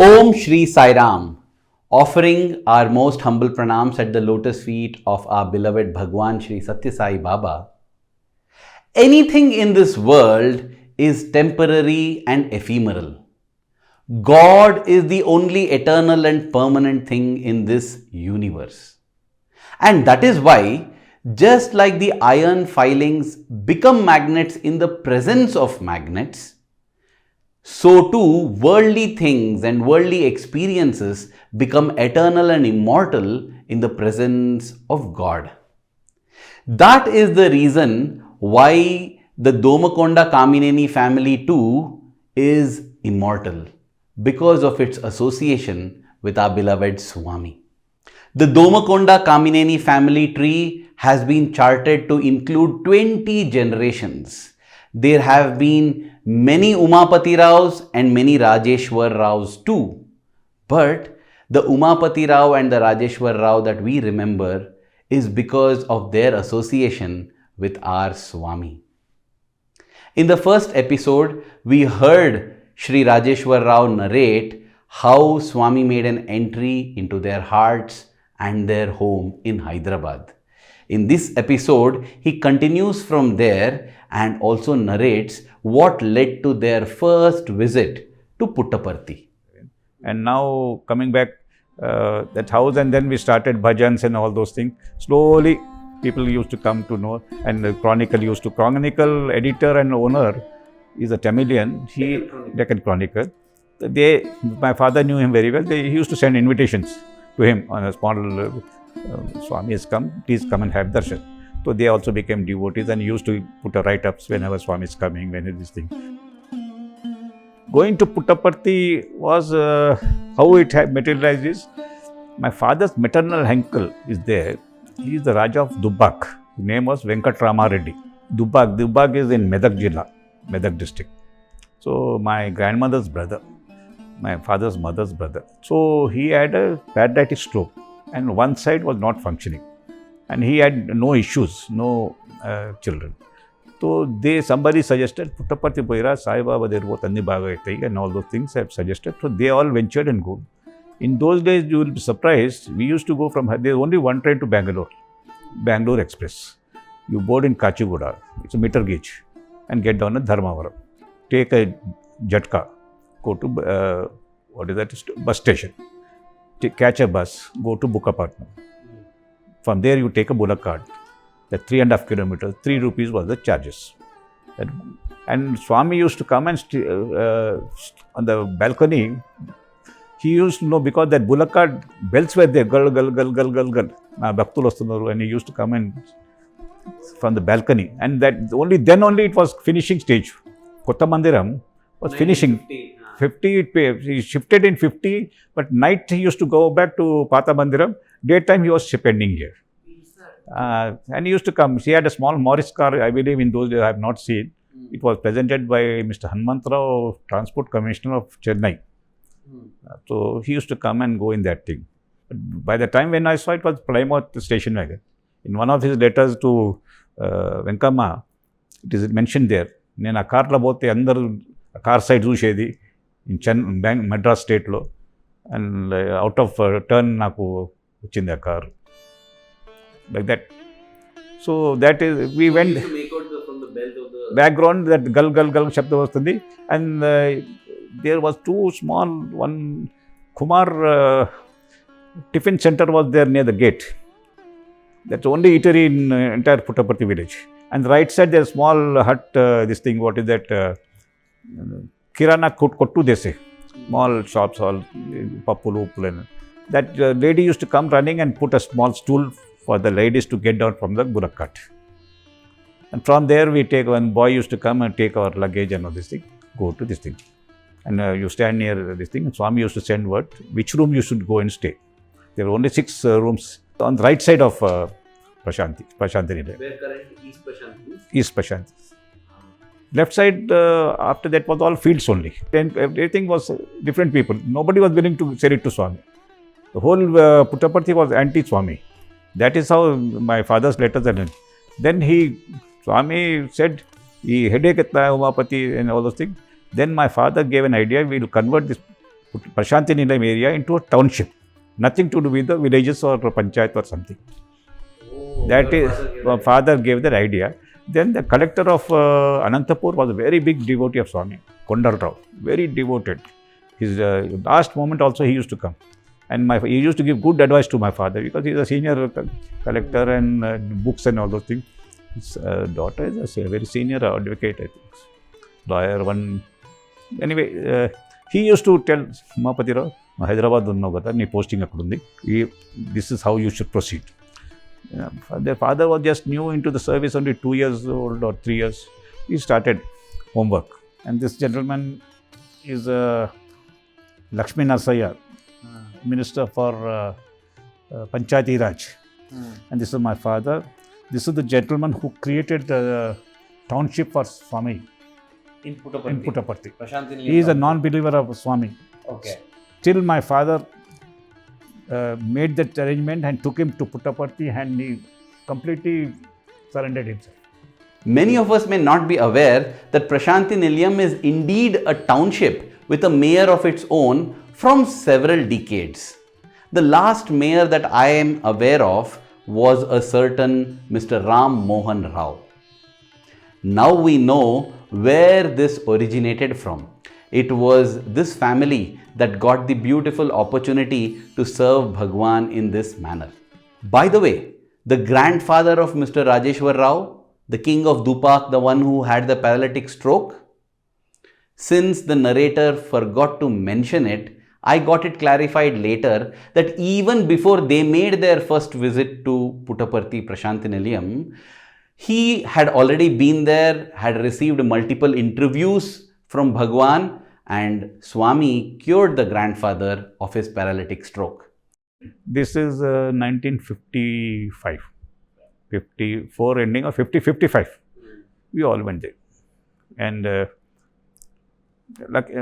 Om Shri Sai Ram, offering our most humble pranams at the lotus feet of our beloved Bhagawan Shri Sathya Sai Baba. Anything in this world is temporary and ephemeral. God is the only eternal and permanent thing in this universe. And that is why, just like the iron filings become magnets in the presence of magnets, so too worldly things and worldly experiences become eternal and immortal in the presence of God. That is the reason why the Domakonda Kamineni family too is immortal, because of its association with our beloved Swami. The Domakonda Kamineni family tree has been charted to include 20 generations. There have been many Umapathy Raos and many Rajeshwar Raos too. But the Umapathy Rao and the Rajeshwar Rao that we remember is because of their association with our Swami. In the first episode, we heard Shri Rajeshwar Rao narrate how Swami made an entry into their hearts and their home in Hyderabad. In this episode, he continues from there and also narrates what led to their first visit to Puttaparthi. And now coming back that house, and then we started bhajans and all those things. Slowly people used to come to know, and the Chronicle editor and owner is a Tamilian, Deccan Chronicle. My father knew him very well. He used to send invitations to him on a small, Swami has come, please come and have darshan. So they also became devotees and used to put a write-ups whenever Swami is coming, when this thing. Going to Puttaparthi was how it had materialized is, my father's maternal uncle is there. He is the Raja of Dubbak. His name was Venkatrama Reddy. Dubbak is in Medak Jilla, Medak district. So my grandmother's brother, my father's mother's brother. So he had a paralytic stroke and one side was not functioning. And he had no issues, no children. So somebody suggested, Puttaparthi Poira, Sai Baba, there was Tanni Bhagavatai and all those things have suggested. So they all ventured and go. In those days, you will be surprised, we used to go from, there was only one train to Bangalore Express. You board in Kachigoda, it's a meter gauge, and get down at Dharmavaram. Take a Jatka, go to, bus station. Catch a bus, go to Bukapartnam. From there, you take a bullock cart. That's 3.5 kilometers, 3 rupees was the charges. And Swami used to come and on the balcony. He used to know, because that bullock cart bells were there, gal, gal, gal, gal, gal, gal. And he used to come and from the balcony. And that then only it was finishing stage. Kotta Mandiram was finishing. 50, he shifted in 50, but night he used to go back to Pata Mandiram. Daytime he was spending here. And he used to come. He had a small Morris car, I believe in those days I have not seen. It was presented by Mr. Hanmantrao, Transport Commissioner of Chennai. So he used to come and go in that thing. But by the time when I saw it was Plymouth station wagon. In one of his letters to Venkama, it is mentioned there. Nena car la bote andar car side zushedi in Madras state lo, and out of turn naku uchindi a car. Like that. So that is, we went. To make out from the belt of the background, that gal gal gal shabda vastandi, and there was two small, one Kumar tiffin center was there near the gate. That's the only eatery in entire Puttaparthi village. And the right side there's a small hut, this thing, what is that? Kirana Kottu Dese. Small shops, all Papulu. That lady used to come running and put a small stool for the ladies to get down from the bullock cart. And from there we take, one boy used to come and take our luggage and all this thing, go to this thing. And you stand near this thing, and Swami used to send word, which room you should go and stay. There were only 6 rooms on the right side of Prasanthi Nilayam. Where currently East Prasanthi? East Prasanthi. Left side, after that was all fields only. Then everything was different people. Nobody was willing to sell it to Swami. The whole Puttaparthi was anti-Swami. That is how my father's letters are done. Then Swami said, he headache at Umapathy and all those things. Then my father gave an idea, we will convert this Prasanthi Nilayam area into a township. Nothing to do with the villages or panchayat or something. That is, father gave that idea. Then the collector of Anantapur was a very big devotee of Swami, Kondal Rao, very devoted. His last moment also he used to come. And he used to give good advice to my father because he is a senior collector and books and all those things. His daughter is a very senior advocate, I think, lawyer. Anyway, he used to tell Umapathy Rao, Hyderabad unnavu kada, nee posting akkundi. This is how you should proceed. Their father was just new into the service, only 2 years old or 3 years. He started homework. And this gentleman is Lakshmi Nasaya, Minister for Panchayati Raj. And this is my father. This is the gentleman who created the township for Swami In Puttaparthi. in Puttaparthi. Prasanthi Nilayam. He is a non-believer of Swami. Okay. Still my father made that arrangement and took him to Puttaparthi and he completely surrendered himself. Many of us may not be aware that Prasanthi Nilayam is indeed a township with a mayor of its own from several decades. The last mayor that I am aware of was a certain Mr. Ram Mohan Rao. Now we know where this originated from. It was this family that got the beautiful opportunity to serve Bhagawan in this manner. By the way, the grandfather of Mr. Rajeshwar Rao, the king of Dupak, the one who had the paralytic stroke, since the narrator forgot to mention it, I got it clarified later that even before they made their first visit to Puttaparthi Prasanthi Nilayam, he had already been there, had received multiple interviews from Bhagawan, and Swami cured the grandfather of his paralytic stroke. This is 1955, 54 ending or 55. We all went there. And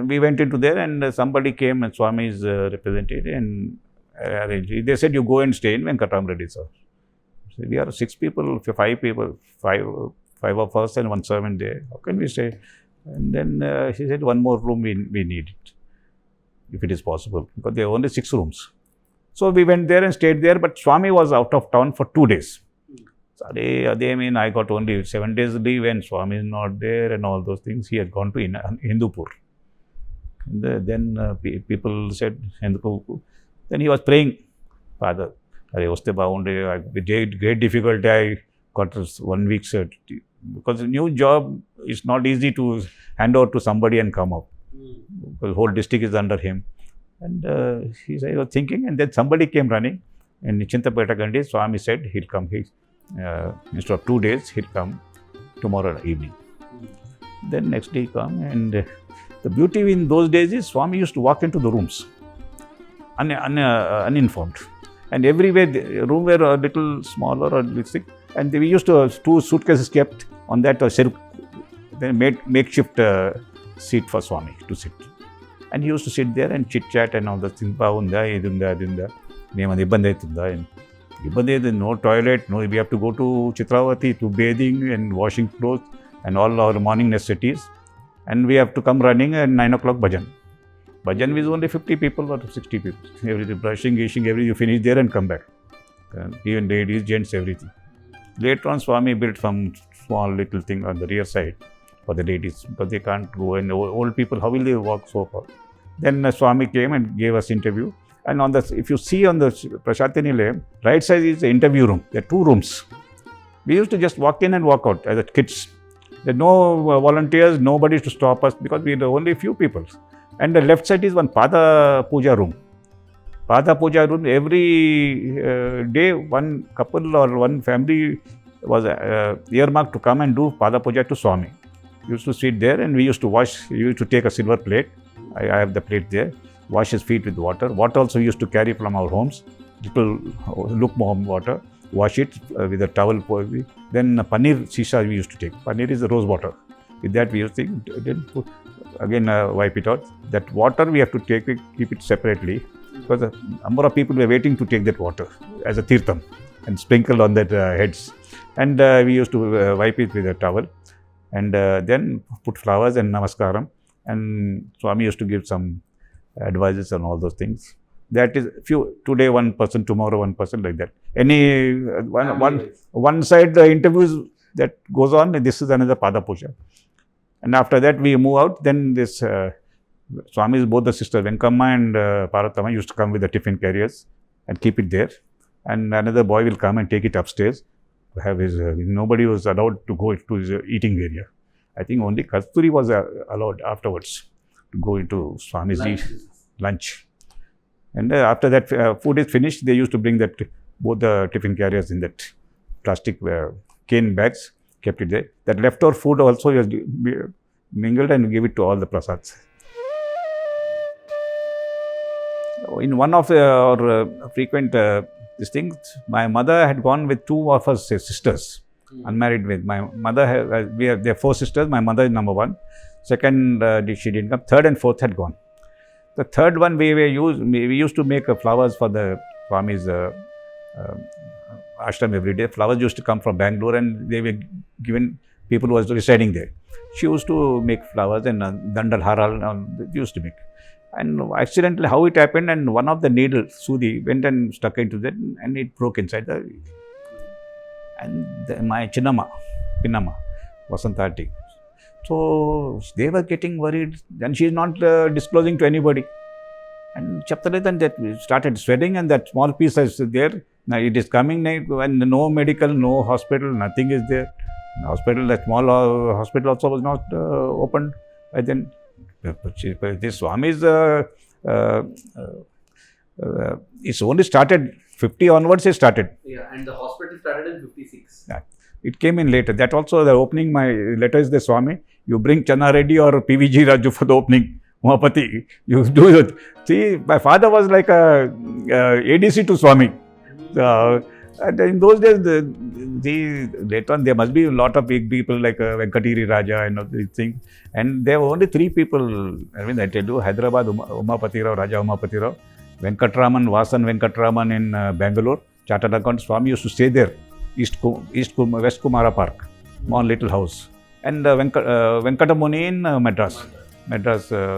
we went into there and somebody came and Swami's representative and arranged. They said, you go and stay in Venkataramreddy's house. So we are 6 people, 5 people, 5 of us and 1 servant there. How can we stay? And then she said, 1 more room we need it, if it is possible, because there are only 6 rooms. So we went there and stayed there, but Swami was out of town for 2 days. So I got only 7 days leave and Swami is not there and all those things. He had gone to Hindupur. And then people said, then he was praying, Father, with great difficulty I got 1 week certificate. Because a new job is not easy to hand over to somebody and come up. Because the whole district is under him. And he said, I was thinking, and then somebody came running. And Chintapeta Gandhi, Swami said, he'll come. Instead of 2 days, he'll come tomorrow evening. Then next day he come. And the beauty in those days is Swami used to walk into the rooms uninformed. And everywhere the room were a little smaller or little thick. And we used to have 2 suitcases kept on that. They made makeshift seat for Swami to sit. And he used to sit there and chit chat and all the things. No toilet, no, we have to go to Chitravati to bathing and washing clothes and all our morning necessities. And we have to come running at 9 o'clock bhajan. Bhajan is only 50 people or 60 people. Everything, brushing, eating, everything, you finish there and come back. Even ladies, gents, everything. Later on, Swami built some small little thing on the rear side for the ladies because they can't go, and old people, how will they walk so far? Then Swami came and gave us interview. And on the, if you see on the Prasanthi Nilayam, right side is the interview room. There are 2 rooms. We used to just walk in and walk out as kids. There are no volunteers, nobody to stop us because we are only few people. And the left side is one Pada Puja room. Pada Puja room, every day one couple or one family was earmarked to come and do Pada Puja to Swami. We used to sit there and we used to wash, we used to take a silver plate. I have the plate there. Wash his feet with water. Water also we used to carry from our homes. Little lukewarm water. Wash it with a towel. Then paneer shisha we used to take. Paneer is the rose water. With that we used to take, then put, again wipe it out. That water we have to take it, keep it separately. Because a number of people were waiting to take that water as a tirtham and sprinkle on their heads. And we used to wipe it with a towel. And then put flowers and namaskaram. And Swami used to give some advices and all those things. That is few, today one person, tomorrow one person, like that. Any one side interviews that goes on, this is another Pada Puja. And after that we move out, then this Swami's both the sisters, Venkamma and Paratama, used to come with the tiffin carriers and keep it there. And another boy will come and take it upstairs to have his, nobody was allowed to go to his eating area. I think only Kasturi was allowed afterwards to go into Swami's lunch. And after that food is finished, they used to bring that both the tiffin carriers in that plastic cane bags, kept it there. That leftover food also was mingled and give it to all the prasads. In one of our frequent these things, my mother had gone with two of her sisters, unmarried with. My mother, we have, there are four sisters, my mother is number one. Second, she didn't come. Third and fourth had gone. The third one, we used to make flowers for the Swami's ashram every day. Flowers used to come from Bangalore and they were given people who was residing there. She used to make flowers and dandal haral used to make. And accidentally, how it happened, and one of the needles, Sudhi, went and stuck into that and it broke inside the. And my Chinnamma, Pinnamma, Vasantati. So they were getting worried, and she is not disclosing to anybody. And Chaptaritan, that started sweating, and that small piece is there. Now it is coming, and no medical, no hospital, nothing is there. The hospital, that small hospital also was not opened. And then this Swami's, it's only started 50 onwards. It started. Yeah, and the hospital started in 56. Yeah. It came in later. That also, the opening, my letter is the Swami. You bring Channa Reddy or PVG Raju for the opening. Umapathy, you do it. See, my father was like a ADC to Swami. And in those days, later on, there must be a lot of big people like Venkatiri Raja and all these things. And there were only three people, I tell you, Hyderabad, Umapathy Rao, Raja Omapathy Rao, Venkatraman, Vasan Venkatraman in Bangalore, Chartered Account. Swami used to stay there, West Kumara Park, small little house. And Venkatamuni in Madras,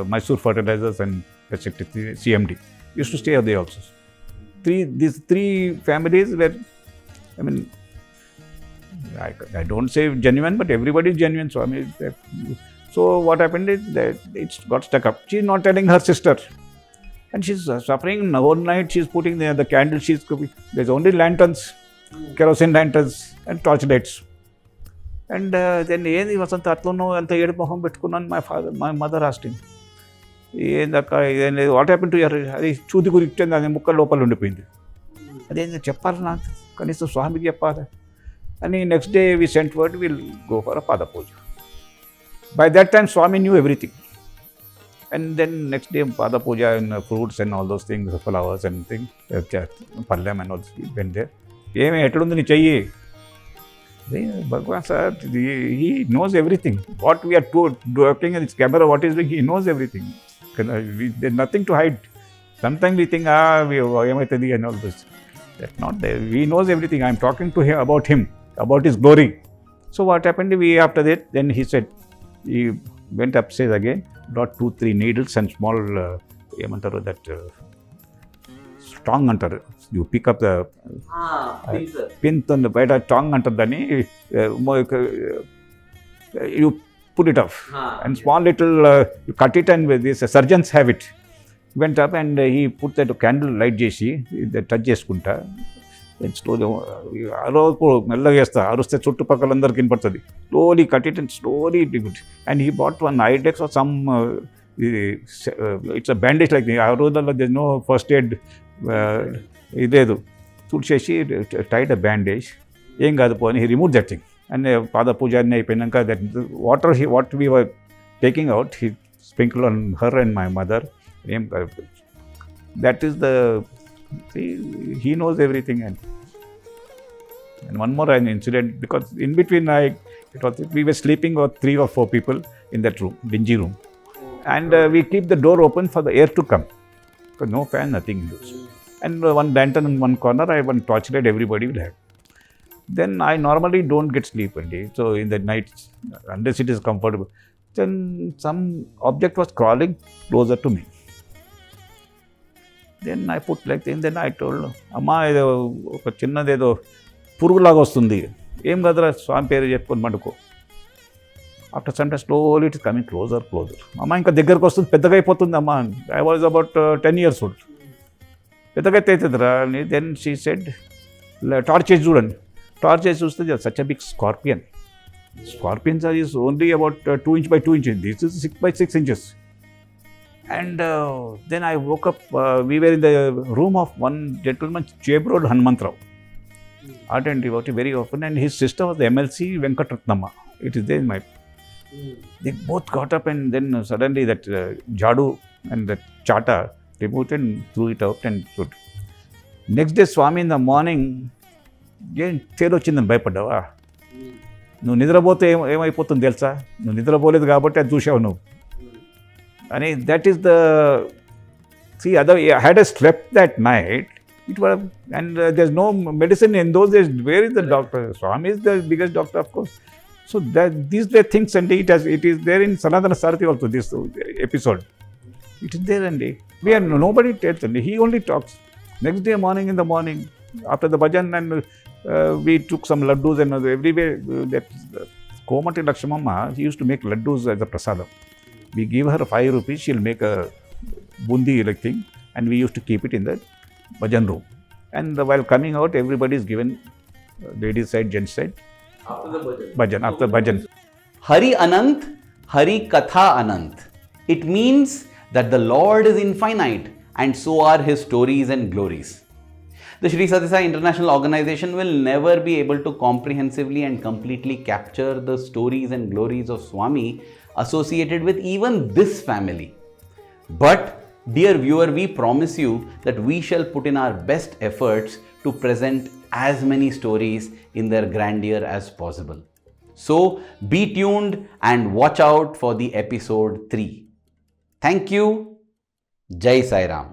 Mysore Fertilizers and CMD. Used to stay there also. These three families were, I mean, I don't say genuine, but everybody is genuine. So, I mean, so what happened is that it got stuck up. She is not telling her sister. And she's suffering the whole night. She's putting the candle. There's only lanterns, kerosene lanterns and torchlights. And then my mother asked him, what happened to your Chudi Gurikchan and Mukka Lopal Undipindi? And then Chapar Kanisa Swami Yapara. And next day we sent word, we'll go for a Pada Puja. By that time, Swami knew everything. And then next day, Pada Puja and fruits and all those things, flowers and things, Pallam and all this, went there. Bhagawan sir, he knows everything. What we are working in this camera, what is doing, he knows everything. There's nothing to hide. Sometimes we think, we and all this. That's not there. He knows everything. I'm talking to him, about his glory. So what happened, after that, then he said, he went upstairs again, brought 2-3 needles and small, strong hunter. You pick up the pin on the bed, tongue under the you put it off. And small little, you cut it and these surgeons have it. Went up and he put that candle light jesi, the touch చేసుకుంటా. Then slowly, slowly cut it and slowly do it. And he bought one Idex or some, it's a bandage like the there's no first aid. Tied a bandage. He removed that thing. And Pada Puja that water what we were taking out, he sprinkled on her and my mother. That is the, he knows everything. And one more incident, because in between we were sleeping with 3 or 4 people in that room, dingy room. And we keep the door open for the air to come. Because no fan, nothing. And one lantern in one corner, one torchlight, everybody will have. Then I normally don't get sleep one day. So in the night, unless it is comfortable, then some object was crawling closer to me. Then I put like this, then I told, అమ్మా ఏదో ఒక చిన్నదేదో పురుగులాగా వస్తుంది, ఏం కదరా స్వామి పేరు చెప్పుకొని పండుకో. After some time slowly it is coming closer. అమ్మ ఇంకా దగ్గరకు వస్తుంది, పెద్దగా అయిపోతుంది అమ్మ. I was about 10 years old. పెద్దగా అవుతుందిరా అని. దెన్ షీ సెడ్, టార్చ్ చేసి చూడండి. టార్చ్ చేసి చూస్తే such a big scorpion. Scorpions is only about 2 inch by 2 inches. This is 6 by 6 inches. And then I woke up. We were in the room of one gentleman, Chebrod Hanumantrao. Ardent devotee very often. And his sister was the MLC Venkatratnamma. It is there in my... They both got up, and then suddenly that Jadu and that Chata removed and threw it out and put. Next day, Swami in the morning, తేలు వచ్చిందని భయపడ్డావా? నువ్వు నిద్రపోతే ఏమైపోతుంది తెలుసా? నువ్వు నిద్రపోలేదు కాబట్టి అది చూసావు నువ్వు అని. That is the see other had a slept that night it was. And there is no medicine in those days. Where is the doctor? Swami is the biggest doctor of course. So these the things అండి. It is there in Sanathana Sarathi also, this episode. It is there అండి. We are nobody tells అండి. He only talks. Next day morning, in the morning after the bhajan, and we took some laddus, and everywhere that Komati Lakshamamma, she used to make laddus as a prasadam. We give her 5 rupees, she'll make a bundi like thing, and we used to keep it in the bhajan room. And while coming out, everybody is given, ladies side, gents side, after the bhajan. After bhajan. Hari Anant, Hari Katha Anant. It means that the Lord is infinite, and so are his stories and glories. The Sri Sathya Sai International Organization will never be able to comprehensively and completely capture the stories and glories of Swami associated with even this family. But, dear viewer, we promise you that we shall put in our best efforts to present as many stories in their grandeur as possible. So, be tuned and watch out for the episode 3. Thank you. Jai Sai Ram.